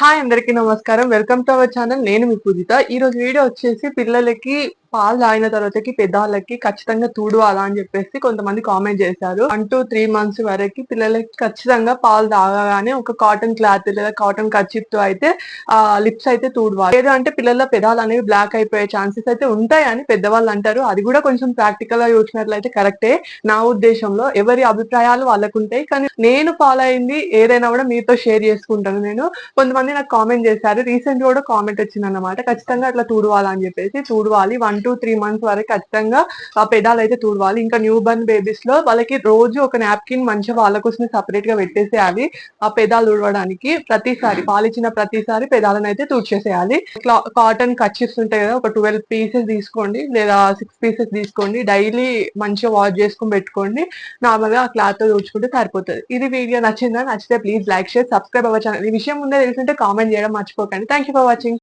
Hi అందరికీ నమస్కారం. Welcome to our channel. నేను మీ పూజిత. ఈ రోజు వీడియో వచ్చేసి పిల్లలకి పాలు తాగిన తర్వాతకి పెద్దవాళ్ళకి ఖచ్చితంగా తూడవాలా అని చెప్పేసి కొంతమంది కామెంట్ చేశారు. 1 to 3 మంత్స్ వరకు పిల్లలకి ఖచ్చితంగా పాలు తాగగానే ఒక కాటన్ క్లాత్ లేదా కాటన్ కర్చీఫ్ తో అయితే లిప్స్ అయితే తూడవాలి. లేదు అంటే పిల్లల పెదాలు అనేవి బ్లాక్ అయిపోయే ఛాన్సెస్ అయితే ఉంటాయని పెద్దవాళ్ళు అంటారు. అది కూడా కొంచెం ప్రాక్టికల్ గా చూసినట్లయితే కరెక్టే నా ఉద్దేశంలో. ఎవరి అభిప్రాయాలు వాళ్ళకు ఉంటాయి. కానీ నేను ఫాలో అయింది ఏదైనా కూడా మీతో షేర్ చేసుకుంటాను నేను. కొంతమంది నాకు కామెంట్ చేశారు. రీసెంట్ కూడా కామెంట్ వచ్చింది అన్నమాట. ఖచ్చితంగా అట్లా తూడవాలని చెప్పేసి. తూడవాలి 1 to 3 మంత్స్ వరకు ఖచ్చితంగా ఆ పెదాలు అయితే తూడవాలి. ఇంకా న్యూ బర్న్ బేబీస్ లో వాళ్ళకి రోజు ఒక నాప్కిన్ మంచిగా వాళ్ళ కోసం సపరేట్ గా పెట్టేసేయాలి. ఆ పెదాలు తుడవడానికి ప్రతిసారి పాలిచ్చిన ప్రతిసారి పెదాలను అయితే తుడిచేసేయాలి. కాటన్ కర్చీఫ్స్ ఉంటాయి కదా, ఒక 12 పీసెస్ తీసుకోండి లేదా 6 పీసెస్ తీసుకోండి. డైలీ మంచిగా వాష్ చేసుకుని పెట్టుకోండి. నార్మల్ గా ఆ క్లాత్ తో తుడుచుకుంటే సరిపోతుంది. ఇది వీడియో నచ్చిందా? నచ్చితే ప్లీజ్ లైక్, షేర్, సబ్స్క్రైబ్ అవ్వ ఛానల్. ఈ విషయం ముందే తెలుసుంటే కామెంట్ చేయడం మర్చిపోకండి. Thank you for watching.